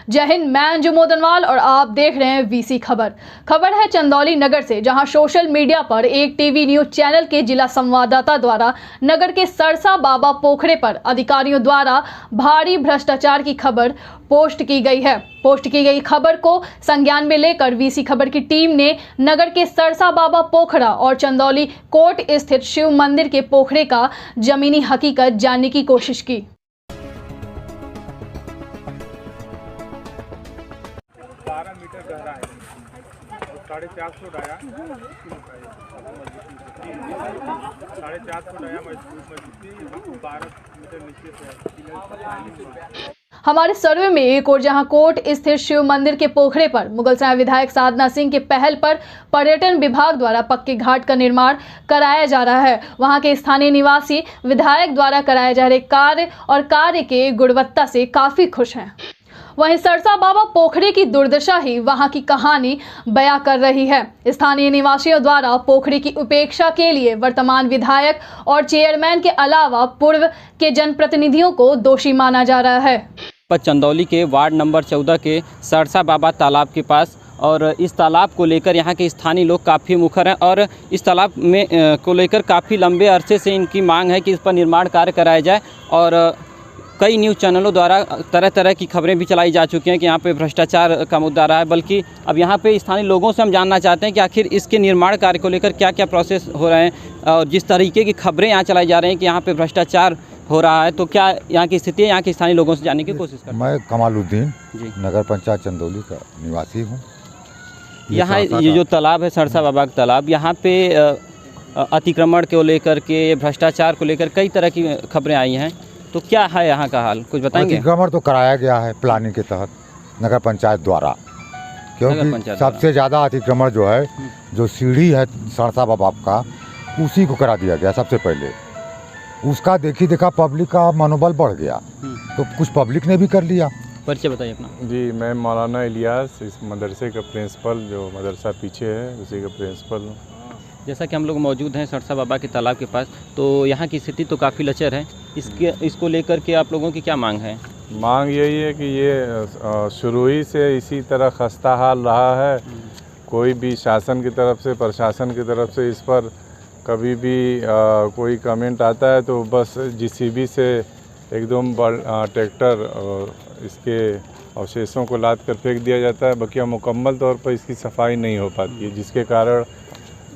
जय हिंद, मैं अंजू मोदनवाल और आप देख रहे हैं वीसी खबर। खबर है चंदौली नगर से, जहां सोशल मीडिया पर एक टीवी न्यूज चैनल के जिला संवाददाता द्वारा नगर के सरसा बाबा पोखरे पर अधिकारियों द्वारा भारी भ्रष्टाचार की खबर पोस्ट की गई है। पोस्ट की गई खबर को संज्ञान में लेकर वीसी खबर की टीम ने नगर के सरसा बाबा पोखरा और चंदौली कोट स्थित शिव मंदिर के पोखरे का जमीनी हकीकत जानने की कोशिश की। 12 मीटर गहरा है, 450 डाया, 450 डाया मजबूती 12 मीटर नीचे से। हमारे सर्वे में एक और जहां कोट स्थित शिव मंदिर के पोखरे पर मुगलसराय विधायक साधना सिंह के पहल पर पर्यटन विभाग द्वारा पक्के घाट का निर्माण कराया जा रहा है, वहां के स्थानीय निवासी विधायक द्वारा कराए जा रहे कार्य के गुणवत्ता से काफी खुश हैं। वहीं सरसा बाबा पोखरे की दुर्दशा ही वहां की कहानी बयां कर रही है। स्थानीय निवासियों द्वारा पोखरे की उपेक्षा के लिए वर्तमान विधायक और चेयरमैन के अलावा पूर्व के जनप्रतिनिधियों को दोषी माना जा रहा है। चंदौली के वार्ड नंबर 14 के सरसा बाबा तालाब के पास, और इस तालाब को लेकर यहाँ के स्थानीय लोग काफ़ी मुखर हैं और इस तालाब में को लेकर काफ़ी लंबे अरसे से इनकी मांग है कि इस पर निर्माण कार्य कराया जाए। और कई न्यूज़ चैनलों द्वारा तरह तरह की खबरें भी चलाई जा चुकी हैं कि यहाँ पे भ्रष्टाचार का मुद्दा रहा है। बल्कि अब यहाँ पे स्थानीय लोगों से हम जानना चाहते हैं कि आखिर इसके निर्माण कार्य को लेकर क्या क्या प्रोसेस हो रहे हैं, और जिस तरीके की खबरें यहाँ चलाई जा रही हैं कि यहाँ पे भ्रष्टाचार हो रहा है, तो क्या यहाँ की स्थिति है, यहाँ के स्थानीय लोगों से जानने की कोशिश करते हैं। मैं कमालुद्दीन जी, नगर पंचायत चंदौली का निवासी हूँ। यहाँ ये जो तालाब है सरसा बाबा का तालाब, यहाँ पे अतिक्रमण को लेकर के, भ्रष्टाचार को लेकर कई तरह की खबरें आई हैं, तो क्या है यहाँ का हाल, कुछ बताएंगे? अतिक्रमण तो कराया गया है प्लानिंग के तहत नगर पंचायत द्वारा, क्योंकि सबसे ज़्यादा अतिक्रमण जो है, जो सीढ़ी है सरसा बाबा का, उसी को करा दिया गया सबसे पहले। उसका देखा पब्लिक का मनोबल बढ़ गया, तो कुछ पब्लिक ने भी कर लिया। परिचय बताइए अपना। जी, मैं मौलाना इलियास, इस मदरसे का प्रिंसिपल, जो मदरसा पीछे है उसी का प्रिंसिपल हूँ। जैसा कि हम लोग मौजूद हैं सरसा बाबा के तालाब के पास, तो यहाँ की स्थिति तो काफ़ी लचर है। इसको लेकर के आप लोगों की क्या मांग है? मांग यही है कि ये शुरू ही से इसी तरह खस्ता हाल रहा है। कोई भी शासन की तरफ से, प्रशासन की तरफ से इस पर कभी भी कोई कमेंट आता है तो बस जेसीबी से एकदम ट्रैक्टर इसके अवशेषों को लाद कर फेंक दिया जाता है। बाकी मुकम्मल तौर पर इसकी सफाई नहीं हो पाती है, जिसके कारण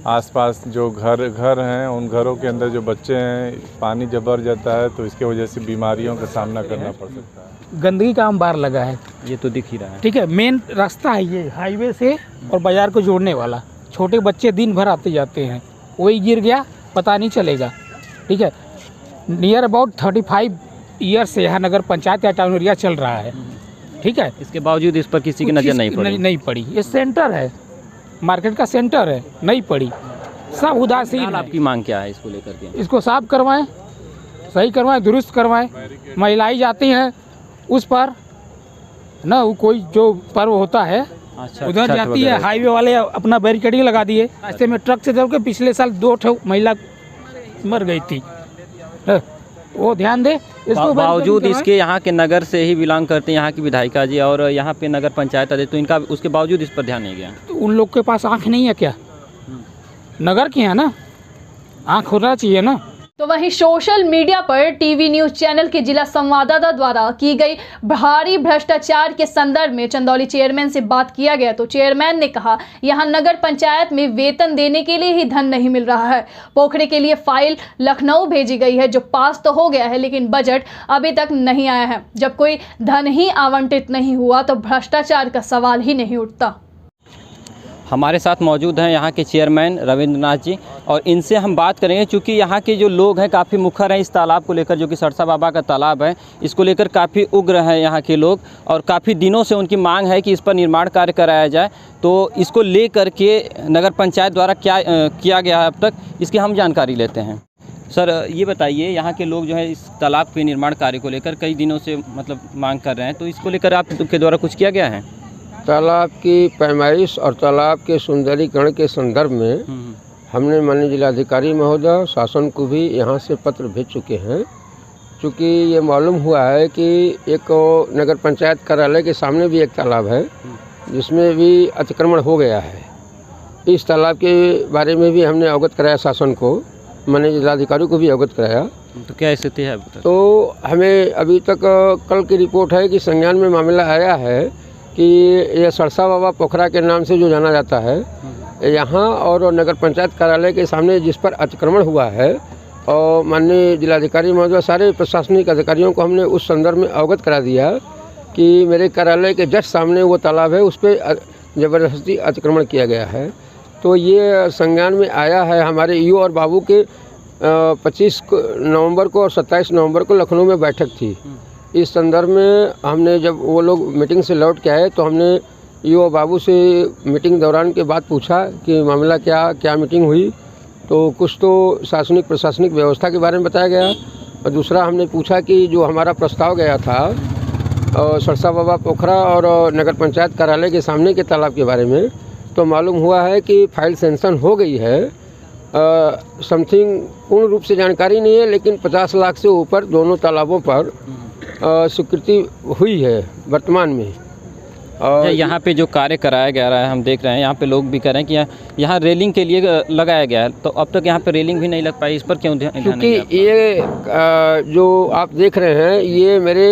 आसपास जो घर हैं, उन घरों के अंदर जो बच्चे हैं, पानी जब भर जाता है तो इसके वजह से बीमारियों का सामना करना पड़ सकता है। गंदगी का अंबार लगा है, ये तो दिख ही रहा है। ठीक है, मेन रास्ता है ये, हाईवे से और बाजार को जोड़ने वाला। छोटे बच्चे दिन भर आते जाते हैं, वही गिर गया पता नहीं चलेगा। ठीक है, नियर अबाउट 35 ईयर से यहाँ नगर पंचायत या टाउन एरिया चल रहा है। ठीक है, इसके बावजूद इस पर किसी की नज़र नहीं पड़ी। ये सेंटर है, मार्केट का सेंटर है, नहीं पड़ी, सब उदासीन। आपकी मांग क्या है इसको लेकर के? इसको साफ करवाएं, सही करवाएं, दुरुस्त करवाएं। महिलाएं जाती हैं उस पर ना, कोई जो पर्व होता है उधर जाती है, हाईवे वाले अपना बैरिकेडिंग लगा दिए। रास्ते में ट्रक से दौड़ के पिछले साल 2 महिला मर गई थी, वो ध्यान दे। बावजूद इसके यहाँ के नगर से ही बिलोंग करते हैं यहाँ की विधायिका जी, और यहाँ पे नगर पंचायत आते, तो इनका उसके बावजूद इस पर ध्यान नहीं गया। तो उन लोग के पास आँख नहीं है क्या? नगर की है ना, आँख होना चाहिए ना। तो वहीं सोशल मीडिया पर टीवी न्यूज चैनल के जिला संवाददाता द्वारा की गई भारी भ्रष्टाचार के संदर्भ में चंदौली चेयरमैन से बात किया गया, तो चेयरमैन ने कहा यहां नगर पंचायत में वेतन देने के लिए ही धन नहीं मिल रहा है। पोखरे के लिए फाइल लखनऊ भेजी गई है, जो पास तो हो गया है, लेकिन बजट अभी तक नहीं आया है। जब कोई धन ही आवंटित नहीं हुआ तो भ्रष्टाचार का सवाल ही नहीं उठता। हमारे साथ मौजूद हैं यहाँ के चेयरमैन रविंद्रनाथ जी, और इनसे हम बात करेंगे क्योंकि यहाँ के जो लोग हैं काफ़ी मुखर हैं इस तालाब को लेकर, जो कि सरसा बाबा का तालाब है, इसको लेकर काफ़ी उग्र हैं यहाँ के लोग, और काफ़ी दिनों से उनकी मांग है कि इस पर निर्माण कार्य कराया जाए। तो इसको लेकर के नगर पंचायत द्वारा क्या किया गया है अब तक, इसकी हम जानकारी लेते हैं। सर, ये बताइए, यहाँ के लोग जो है इस तालाब के निर्माण कार्य को लेकर कई दिनों से मतलब मांग कर रहे हैं, तो इसको लेकर आपके द्वारा कुछ किया गया है? तालाब की पैमाइश और तालाब के सुंदरीकरण के संदर्भ में हमने माननीय जिलाधिकारी महोदय, शासन को भी यहाँ से पत्र भेज चुके हैं। चूँकि ये मालूम हुआ है कि एक नगर पंचायत कार्यालय के सामने भी एक तालाब है जिसमें भी अतिक्रमण हो गया है। इस तालाब के बारे में भी हमने अवगत कराया शासन को, माननीय जिलाधिकारी को भी अवगत कराया। तो क्या स्थिति है? तो हमें अभी तक कल की रिपोर्ट है कि संज्ञान में मामला आया है कि यह सरसा बाबा पोखरा के नाम से जो जाना जाता है यहाँ और नगर पंचायत कार्यालय के सामने जिस पर अतिक्रमण हुआ है, और माननीय जिलाधिकारी महोदय सारे प्रशासनिक अधिकारियों को हमने उस संदर्भ में अवगत करा दिया कि मेरे कार्यालय के जस्ट सामने वो तालाब है, उस पर ज़बरदस्ती अतिक्रमण किया गया है। तो ये संज्ञान में आया है। हमारे ईओ और बाबू के 25 नवंबर को और 27 नवंबर को लखनऊ में बैठक थी। इस संदर्भ में हमने जब वो लोग मीटिंग से लौट के आए तो हमने ईओ बाबू से मीटिंग दौरान के बाद पूछा कि मामला क्या मीटिंग हुई। तो कुछ तो शासनिक प्रशासनिक व्यवस्था के बारे में बताया गया, और दूसरा हमने पूछा कि जो हमारा प्रस्ताव गया था सरसा बाबा पोखरा और नगर पंचायत कार्यालय के सामने के तालाब के बारे में, तो मालूम हुआ है कि फाइल सेंक्शन हो गई है। समथिंग पूर्ण रूप से जानकारी नहीं है, लेकिन 50 लाख से ऊपर दोनों तालाबों पर स्वीकृति हुई है वर्तमान में। और यहाँ पे जो कार्य कराया गया रहा है, हम देख रहे हैं यहाँ पे लोग भी कह रहे हैं कि यहाँ रेलिंग के लिए लगाया गया है, तो अब तक यहाँ पे रेलिंग भी नहीं लग पाई। इस पर क्यों ध्यान? क्योंकि ये जो आप देख रहे हैं ये मेरे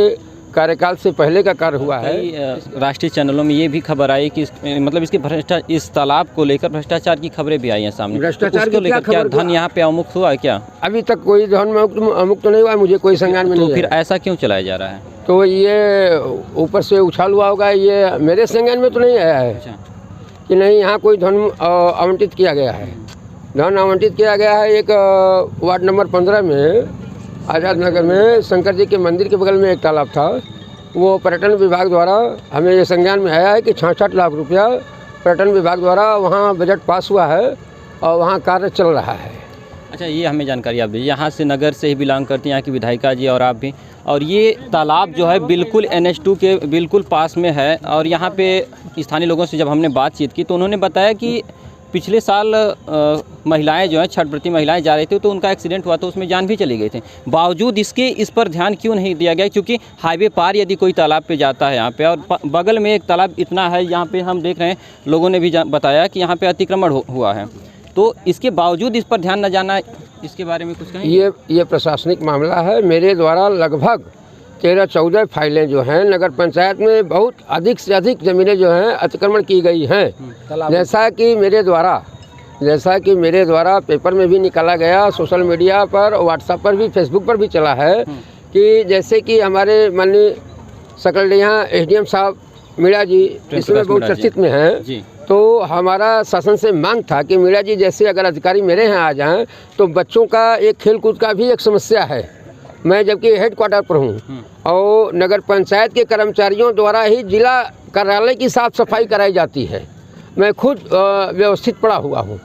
कार्यकाल से पहले का कार्य हुआ है। राष्ट्रीय चैनलों में ये भी खबर आई कि मतलब इसके इस तालाब को लेकर भ्रष्टाचार की खबरें भी आई हैं सामने। भ्रष्टाचार को लेकर क्या धन यहाँ पे अमुक्त हुआ है क्या? अभी तक कोई धन अमुक्त नहीं हुआ, मुझे कोई संज्ञान में नहीं। तो फिर ऐसा क्यों चलाया जा रहा है? तो ये ऊपर से उछाल हुआ होगा, ये मेरे संज्ञान में तो नहीं आया है कि नहीं यहाँ कोई धन आवंटित किया गया है। धन आवंटित किया गया है एक वार्ड नंबर 15 में आज़ाद नगर में शंकर जी के मंदिर के बगल में एक तालाब था। वो पर्यटन विभाग द्वारा हमें ये संज्ञान में आया है कि 66 लाख रुपया पर्यटन विभाग द्वारा वहाँ बजट पास हुआ है और वहाँ कार्य चल रहा है। अच्छा, ये हमें जानकारी आप दीजिए। यहाँ से नगर से ही बिलोंग करती हैं यहाँ की विधायिका जी और आप भी, और ये तालाब जो है बिल्कुल NH2 के बिल्कुल पास में है। और यहाँ पे स्थानीय लोगों से जब हमने बातचीत की तो उन्होंने बताया कि पिछले साल महिलाएं जो हैं छठ व्रती महिलाएं जा रही थी तो उनका एक्सीडेंट हुआ, तो उसमें जान भी चली गई थी। बावजूद इसके इस पर ध्यान क्यों नहीं दिया गया? क्योंकि हाईवे पार यदि कोई तालाब पे जाता है यहाँ पे, और बगल में एक तालाब इतना है, यहाँ पे हम देख रहे हैं लोगों ने भी बताया कि यहाँ पे अतिक्रमण हुआ है, तो इसके बावजूद इस पर ध्यान न जाना, इसके बारे में कुछ कहें? ये प्रशासनिक मामला है। मेरे द्वारा लगभग 13-14 फाइलें जो हैं नगर पंचायत में बहुत अधिक से अधिक ज़मीनें जो हैं अतिक्रमण की गई हैं। जैसा कि मेरे द्वारा पेपर में भी निकाला गया, सोशल मीडिया पर, व्हाट्सएप पर भी, फेसबुक पर भी चला है कि जैसे कि हमारे माननीय सकलडीहा SDM साहब मीणा जी इसमें बहुत चर्चित में हैं। तो हमारा शासन से मांग था कि मीणा जी जैसे अगर अधिकारी मेरे यहाँ आ जाएं तो बच्चों का एक खेलकूद का भी एक समस्या है। मैं जबकि हेडक्वार्टर पर हूँ और नगर पंचायत के कर्मचारियों द्वारा ही जिला कार्यालय की साफ़ सफाई कराई जाती है। मैं खुद व्यवस्थित पड़ा हुआ हूँ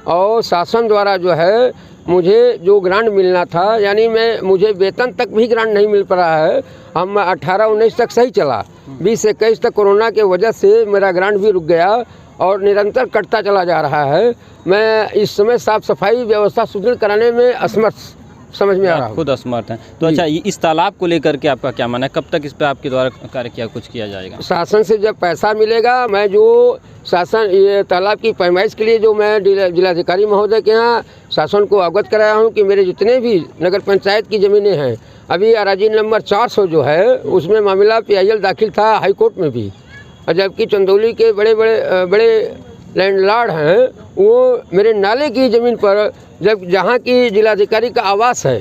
और शासन द्वारा जो है मुझे जो ग्रांट मिलना था, यानी मुझे वेतन तक भी ग्रांट नहीं मिल पा रहा है। हम 18-19 तक सही चला, 20-21 तक कोरोना के वजह से मेरा ग्रांट भी रुक गया और निरंतर कटता चला जा रहा है। मैं इस समय साफ़ सफाई व्यवस्था सुदृढ़ कराने में असमर्थ समझ में आ रहा है, खुद असमर्थ हैं। तो अच्छा, इस तालाब को लेकर के आपका क्या मानना है? कब तक इस पर आपके द्वारा कार्य कुछ किया जाएगा? शासन से जब पैसा मिलेगा, मैं जो शासन ये तालाब की पैमाइश के लिए जो मैं जिलाधिकारी महोदय के यहाँ शासन को अवगत कराया हूँ कि मेरे जितने भी नगर पंचायत की ज़मीनें हैं, अभी अराजी नंबर 400 जो है उसमें मामला PIL दाखिल था हाई कोर्ट में भी, और जबकि चंदौली के बड़े लैंडलॉर्ड हैं वो मेरे नाले की ज़मीन पर, जब जहाँ की जिलाधिकारी का आवास है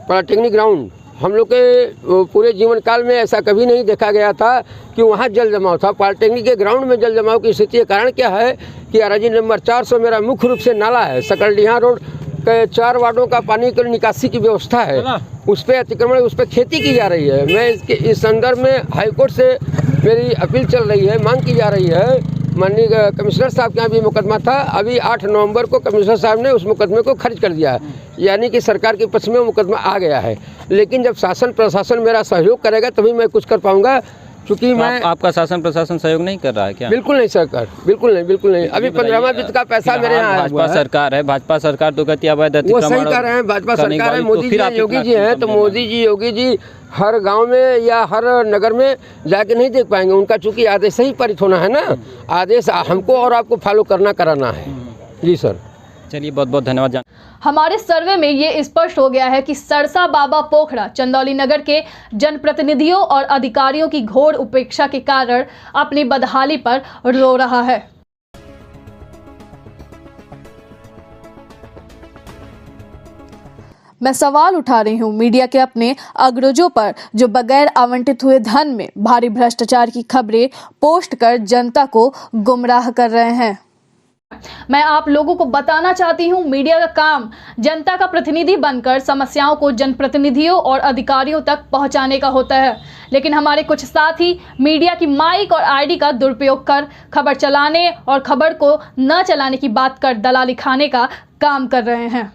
पॉलिटेक्निक ग्राउंड, हम लोग के पूरे जीवन काल में ऐसा कभी नहीं देखा गया था कि वहाँ जल जमाव था। पॉलिटेक्निक के ग्राउंड में जल जमाव की स्थिति का कारण क्या है कि अराजी नंबर 400 मेरा मुख्य रूप से नाला है। सकलडीहा रोड के 4 वार्डों का पानी की निकासी की व्यवस्था है, उस पर अतिक्रमण, उस पर खेती की जा रही है। मैं इस संदर्भ में हाईकोर्ट से मेरी अपील चल रही है, मांग की जा रही है। माननीय कमिश्नर साहब के यहाँ भी मुकदमा था, अभी 8 नवंबर को कमिश्नर साहब ने उस मुकदमे को खारिज कर दिया है, यानी कि सरकार के पक्ष में मुकदमा आ गया है। लेकिन जब शासन प्रशासन मेरा सहयोग करेगा तभी मैं कुछ कर पाऊँगा। चूँकि तो मैं आपका शासन प्रशासन सहयोग नहीं कर रहा है क्या? बिल्कुल नहीं सरकार, बिल्कुल नहीं। अभी 15वां वित्त का पैसा मेरे यहाँ आया भाजपा हुआ है। सरकार है, भाजपा सरकार तो कहती है अवैध वो सही अतिक्रमण कर रहे हैं, भाजपा करने सरकार है, वाली, मोदी फिर जी आप योगी इतना जी हैं, तो क्यों मोदी जी योगी जी हर गांव में या हर नगर में जाके नहीं देख पाएंगे। उनका चूंकि आदेश ही पारित होना है ना, आदेश हमको और आपको फॉलो कराना है। जी सर, चलिए बहुत बहुत धन्यवाद। हमारे सर्वे में ये स्पष्ट हो गया है कि सरसा बाबा पोखरा चंदौली नगर के जनप्रतिनिधियों और अधिकारियों की घोर उपेक्षा के कारण अपनी बदहाली पर रो रहा है। मैं सवाल उठा रही हूँ मीडिया के अपने अग्रजों पर, जो बगैर आवंटित हुए धन में भारी भ्रष्टाचार की खबरें पोस्ट कर जनता को गुमराह कर रहे हैं। मैं आप लोगों को बताना चाहती हूं, मीडिया का काम जनता का प्रतिनिधि बनकर समस्याओं को जनप्रतिनिधियों और अधिकारियों तक पहुंचाने का होता है, लेकिन हमारे कुछ साथी मीडिया की माइक और आईडी का दुरुपयोग कर खबर चलाने और खबर को न चलाने की बात कर दलाली खाने का काम कर रहे हैं।